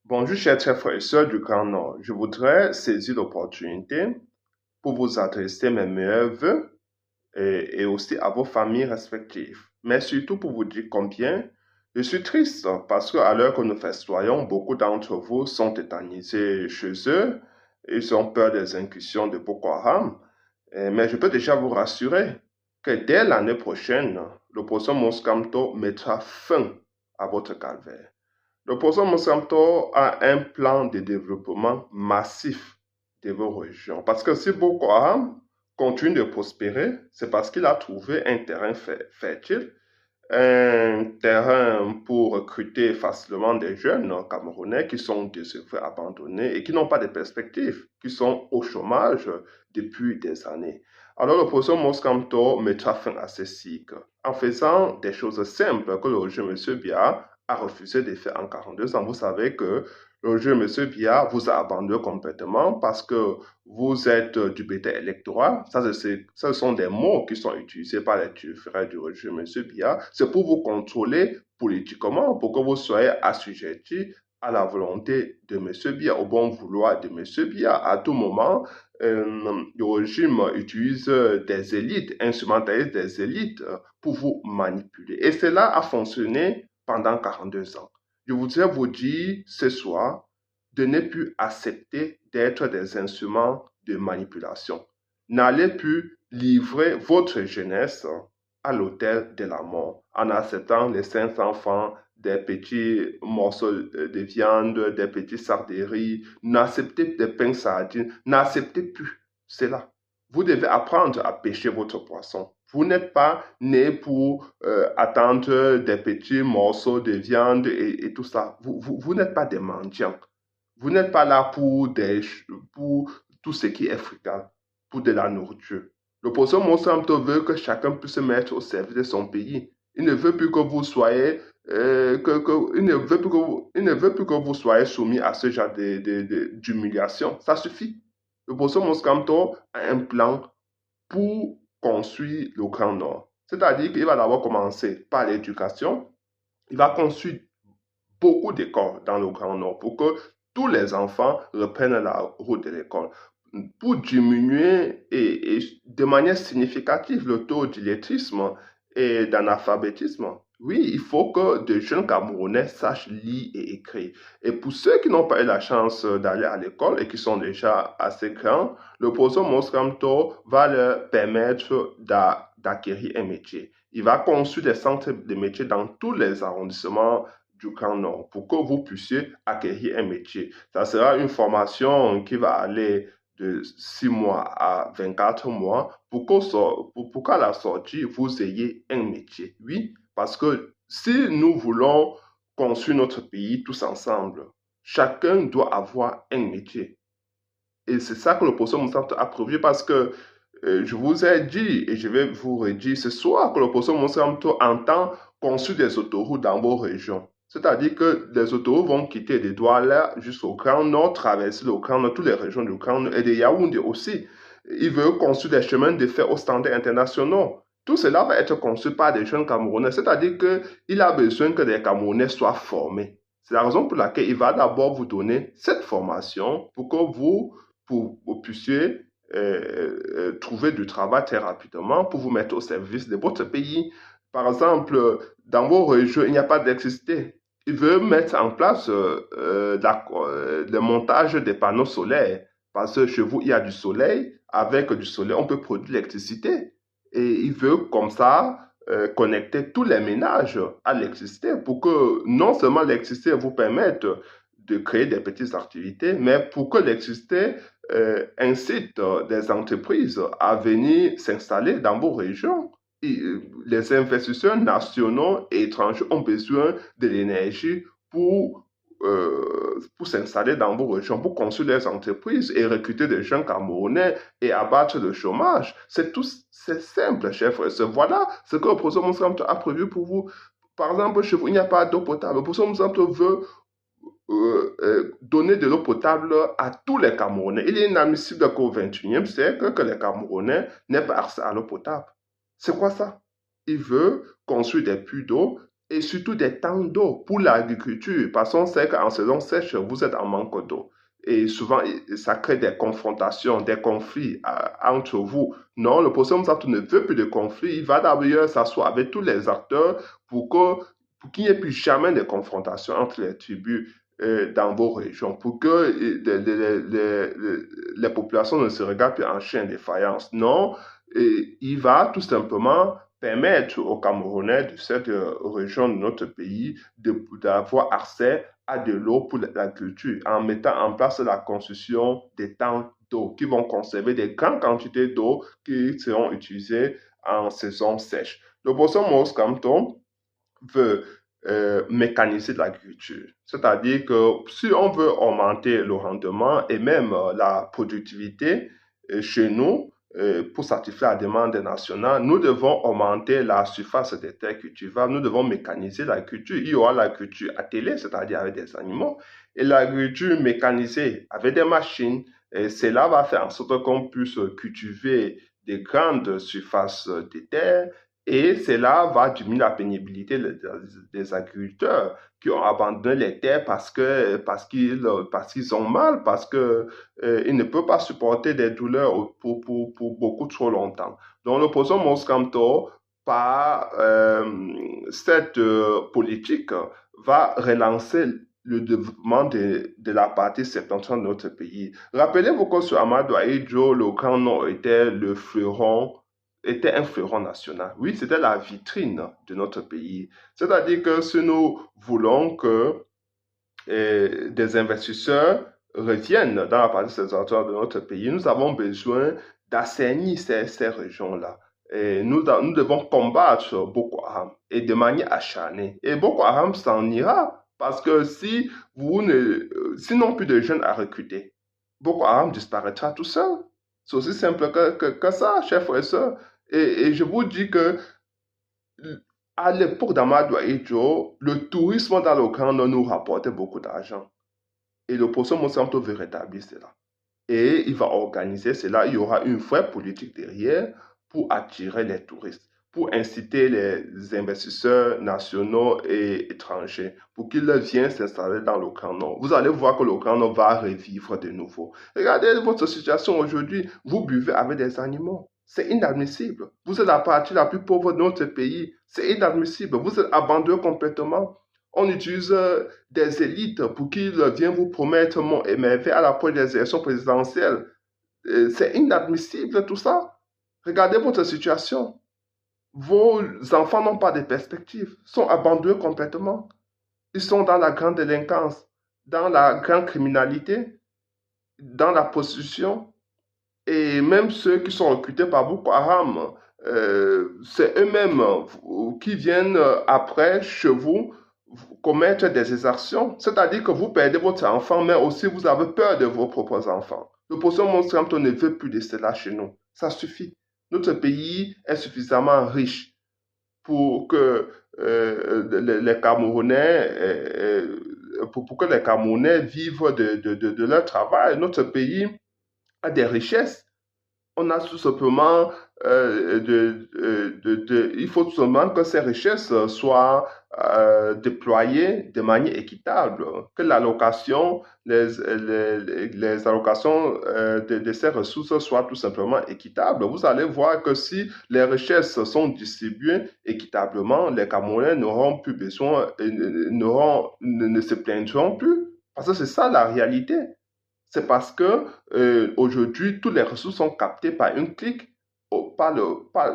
Bonjour, chers frères et sœurs du Grand Nord. Je voudrais saisir l'opportunité pour vous adresser mes meilleurs vœux et aussi à vos familles respectives. Mais surtout pour vous dire combien je suis triste parce qu'à l'heure que nous festoyons, beaucoup d'entre vous sont tétanisés chez eux. Ils ont peur des incursions de Boko Haram. Mais je peux déjà vous rassurer que dès l'année prochaine, l'opposition Moscamto mettra fin à votre calvaire. L'opposant Monsanto a un plan de développement massif de vos régions. Parce que si Boko Haram continue de prospérer, c'est parce qu'il a trouvé un terrain fertile, un terrain pour recruter facilement des jeunes Camerounais qui sont désœuvrés, abandonnés et qui n'ont pas de perspectives, qui sont au chômage depuis des années. Alors l'opposition Moscamto mettra fin à ce cycle en faisant des choses simples que le régime M. Biya a refusé de faire en 42 ans. Vous savez que le régime M. Biya vous a abandonné complètement parce que vous êtes du bétail électoral. Ça, ce sont des mots qui sont utilisés par les turferaires du régime M. Biya. C'est pour vous contrôler politiquement, pour que vous soyez assujettis à la volonté de M. Biya, au bon vouloir de M. Biya. À tout moment, le régime utilise des élites, instrumentalise des élites pour vous manipuler. Et cela a fonctionné pendant 42 ans. Je voudrais vous dire ce soir de ne plus accepter d'être des instruments de manipulation. N'allez plus livrer votre jeunesse à l'autel de la mort en acceptant les 500 francs, des petits morceaux de viande, des petits sacs de riz. N'acceptez des pains sardines. N'acceptez plus cela. Vous devez apprendre à pêcher votre poisson. Vous n'êtes pas né pour attendre des petits morceaux de viande et tout ça. Vous n'êtes pas des mendiants. Vous n'êtes pas là pour tout ce qui est frugal, pour de la nourriture. L'opposition Monsanto veut que chacun puisse se mettre au service de son pays. Il ne veut plus que vous soyez, il ne veut plus que il ne veut plus que vous soyez soumis à ce genre d'humiliation. Ça suffit. L'opposition Monsanto a un plan pour construire le Grand Nord. C'est-à-dire qu'il va d'abord commencer par l'éducation. Il va construire beaucoup d'écoles dans le Grand Nord pour que tous les enfants reprennent la route de l'école. Pour diminuer et de manière significative le taux d'illettrisme et d'analphabétisme. Oui, il faut que de jeunes Camerounais sachent lire et écrire. Et pour ceux qui n'ont pas eu la chance d'aller à l'école et qui sont déjà assez grands, le projet Moscamto va leur permettre d'acquérir un métier. Il va construire des centres de métiers dans tous les arrondissements du Grand Nord pour que vous puissiez acquérir un métier. Ça sera une formation qui va aller de 6 mois à 24 mois pour qu'à la sortie, vous ayez un métier. Oui, parce que si nous voulons construire notre pays tous ensemble, chacun doit avoir un métier. Et c'est ça que le professeur Moussa a prévu parce que je vous ai dit, et je vais vous redire ce soir, que le professeur Moussa entend construire des autoroutes dans vos régions. C'est-à-dire que les autoroutes vont quitter des Douala jusqu'au Grand Nord, traverser le Grand Nord, toutes les régions du Grand Nord et de Yaoundé aussi. Il veut construire des chemins de fer aux standards internationaux. Tout cela va être construit par des jeunes Camerounais. C'est-à-dire qu'il a besoin que les Camerounais soient formés. C'est la raison pour laquelle il va d'abord vous donner cette formation pour que vous puissiez trouver du travail très rapidement pour vous mettre au service de votre pays. Par exemple, dans vos régions, il n'y a pas d'électricité. Il veut mettre en place le montage des panneaux solaires parce que chez vous, il y a du soleil. Avec du soleil, on peut produire l'électricité. Et il veut comme ça connecter tous les ménages à l'électricité pour que non seulement l'électricité vous permette de créer des petites activités, mais pour que l'électricité incite des entreprises à venir s'installer dans vos régions. Et, les investisseurs nationaux et étrangers ont besoin de l'énergie pour s'installer dans vos régions, pour construire des entreprises et recruter des jeunes Camerounais et abattre le chômage. C'est simple, chers frères. Voilà ce que le professeur Monsanto a prévu pour vous. Par exemple, chez vous, il n'y a pas d'eau potable. Le professeur Monsanto veut donner de l'eau potable à tous les Camerounais. Il est inadmissible qu'au XXIe siècle, que les Camerounais n'aient pas accès à l'eau potable. C'est quoi ça? Il veut construire des puits d'eau et surtout des temps d'eau pour l'agriculture, parce qu'on sait qu'en saison sèche, vous êtes en manque d'eau. Et souvent, ça crée des confrontations, des conflits entre vous. Non, le possum ne veut plus de conflits. Il va d'ailleurs s'asseoir avec tous les acteurs pour qu'il n'y ait plus jamais de confrontation entre les tribus dans vos régions, pour que les populations ne se regardent plus en chien de faïence. Non, et il va tout simplement permettre aux Camerounais de cette région de notre pays d'avoir accès à de l'eau pour l'agriculture en mettant en place la construction des tanks d'eau qui vont conserver des grandes quantités d'eau qui seront utilisées en saison sèche. Le Boson Moscato veut mécaniser l'agriculture. C'est-à-dire que si on veut augmenter le rendement et même la productivité chez nous, pour satisfaire la demande nationale, nous devons augmenter la surface des terres cultivables, nous devons mécaniser l'agriculture. Il y aura l'agriculture attelée, c'est-à-dire avec des animaux, et l'agriculture mécanisée avec des machines. Et cela va faire en sorte qu'on puisse cultiver des grandes surfaces de terres et cela va diminuer la pénibilité des agriculteurs qui ont abandonné les terres parce qu'ils ont mal, parce que ils ne peuvent pas supporter des douleurs pour beaucoup trop longtemps. Donc l'opposition Moscato, par cette politique, va relancer le développement de la partie septentrionale de notre pays. Rappelez-vous que sur Amadou Ahidjo, le Grand Nord était un fleuron national. Oui, c'était la vitrine de notre pays. C'est-à-dire que si nous voulons que des investisseurs reviennent dans la partie septentrionale de notre pays, nous avons besoin d'assainir ces régions-là. Et nous devons combattre Boko Haram et de manière acharnée. Et Boko Haram s'en ira parce que s'ils n'ont plus de jeunes à recruter, Boko Haram disparaîtra tout seul. C'est aussi simple que ça, chers frères et sœurs. Et je vous dis que à l'époque d'Amadou Ahidjo, le tourisme dans le Grand Nord nous rapportait beaucoup d'argent. Et le professeur Monsanto veut rétablir cela. Et il va organiser cela. Il y aura une vraie politique derrière pour attirer les touristes, pour inciter les investisseurs nationaux et étrangers, pour qu'ils viennent s'installer dans le Grand Nord. Vous allez voir que le Grand Nord va revivre de nouveau. Regardez votre situation aujourd'hui. Vous buvez avec des animaux. C'est inadmissible. Vous êtes la partie la plus pauvre de notre pays. C'est inadmissible. Vous êtes abandonné complètement. On utilise des élites pour qu'ils viennent vous promettre mon émerveil à l'approche des élections présidentielles. C'est inadmissible tout ça. Regardez votre situation. Vos enfants n'ont pas de perspective, sont abandonnés complètement. Ils sont dans la grande délinquance, dans la grande criminalité, dans la prostitution. Et même ceux qui sont recrutés par Boko Haram, c'est eux-mêmes qui viennent après chez vous commettre des exactions. C'est-à-dire que vous perdez votre enfant, mais aussi vous avez peur de vos propres enfants. Le professeur Monsanto ne veut plus de cela chez nous. Ça suffit. Notre pays est suffisamment riche pour que les Camerounais pour que les Camerounais vivent de leur travail. Notre pays a des richesses. On a tout simplement, il faut tout simplement que ces richesses soient déployées de manière équitable, que l'allocation, les allocations de ces ressources soient tout simplement équitables. Vous allez voir que si les richesses sont distribuées équitablement, les Camerounais n'auront plus besoin, ne se plaindront plus, parce que c'est ça la réalité. C'est parce que aujourd'hui, toutes les ressources sont captées par une clique,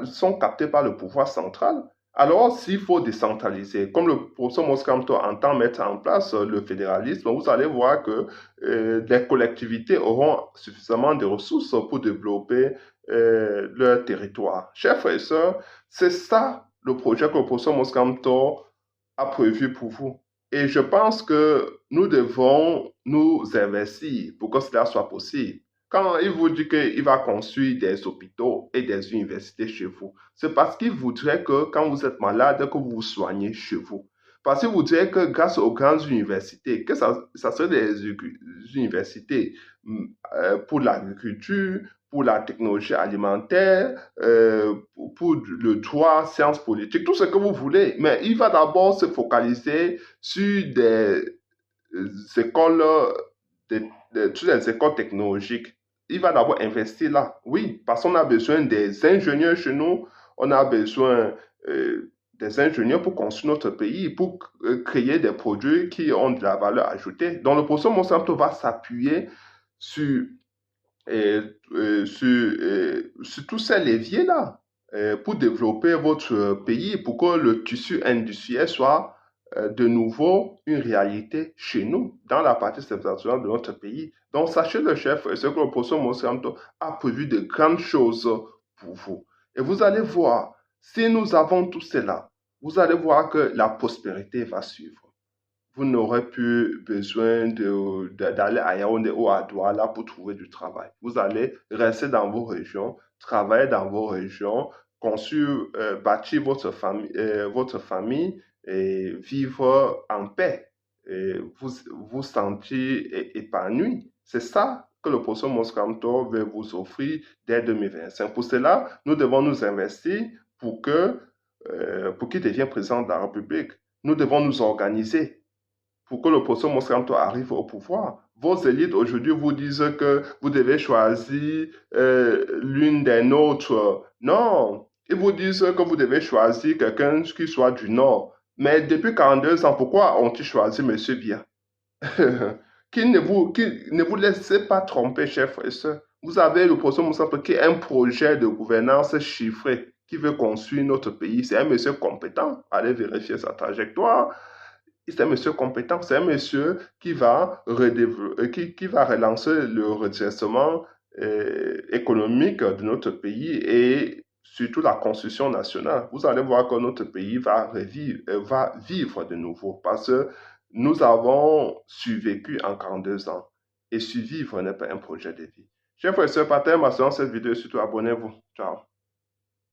sont captées par le pouvoir central. Alors, s'il faut décentraliser, comme le professeur Moscato entend mettre en place le fédéralisme, vous allez voir que les collectivités auront suffisamment de ressources pour développer leur territoire. Chers frères et sœurs, c'est ça le projet que le professeur Moscato a prévu pour vous. Et je pense que nous devons nous investir pour que cela soit possible. Quand il vous dit qu'il va construire des hôpitaux et des universités chez vous, c'est parce qu'il voudrait que quand vous êtes malade, que vous vous soignez chez vous. Parce que vous direz que grâce aux grandes universités, que ça serait des universités pour l'agriculture, pour la technologie alimentaire, pour le droit, sciences politiques, tout ce que vous voulez. Mais il va d'abord se focaliser sur des écoles, sur les écoles technologiques. Il va d'abord investir là. Oui, parce qu'on a besoin des ingénieurs chez nous, on a besoin des ingénieurs pour construire notre pays, pour créer des produits qui ont de la valeur ajoutée. Donc, le professeur Monsanto va s'appuyer sur, sur tous ces leviers-là pour développer votre pays, pour que le tissu industriel soit de nouveau une réalité chez nous, dans la partie septentrionale de notre pays. Donc, sachez le chef, ce que le professeur Monsanto a prévu de grandes choses pour vous. Et vous allez voir, si nous avons tout cela, vous allez voir que la prospérité va suivre. Vous n'aurez plus besoin d'aller à Yaoundé ou à Douala pour trouver du travail. Vous allez rester dans vos régions, travailler dans vos régions, construire, bâtir votre famille et vivre en paix. Et vous sentir épanoui. C'est ça que le professeur Moscanto veut vous offrir dès 2025. Pour cela, nous devons nous investir pour qu'il devienne président de la République. Nous devons nous organiser pour que le professeur Moscanto arrive au pouvoir. Vos élites aujourd'hui vous disent que vous devez choisir l'une des nôtres. Non, ils vous disent que vous devez choisir quelqu'un qui soit du Nord. Mais depuis 42 ans, pourquoi ont-ils choisi M. Bia? Qui ne vous laissez pas tromper, chers frères et sœurs. Vous avez le professeur Moscanto qui a un projet de gouvernance chiffré, qui veut construire notre pays. C'est un monsieur compétent. Allez vérifier sa trajectoire. C'est un monsieur compétent, c'est un monsieur qui va relancer le redressement économique de notre pays et surtout la construction nationale. Vous allez voir que notre pays va vivre de nouveau parce que nous avons survécu en 42 ans et survivre n'est pas un projet de vie. Chers frères et sœurs, partagez ma séance cette vidéo et surtout abonnez-vous. Ciao.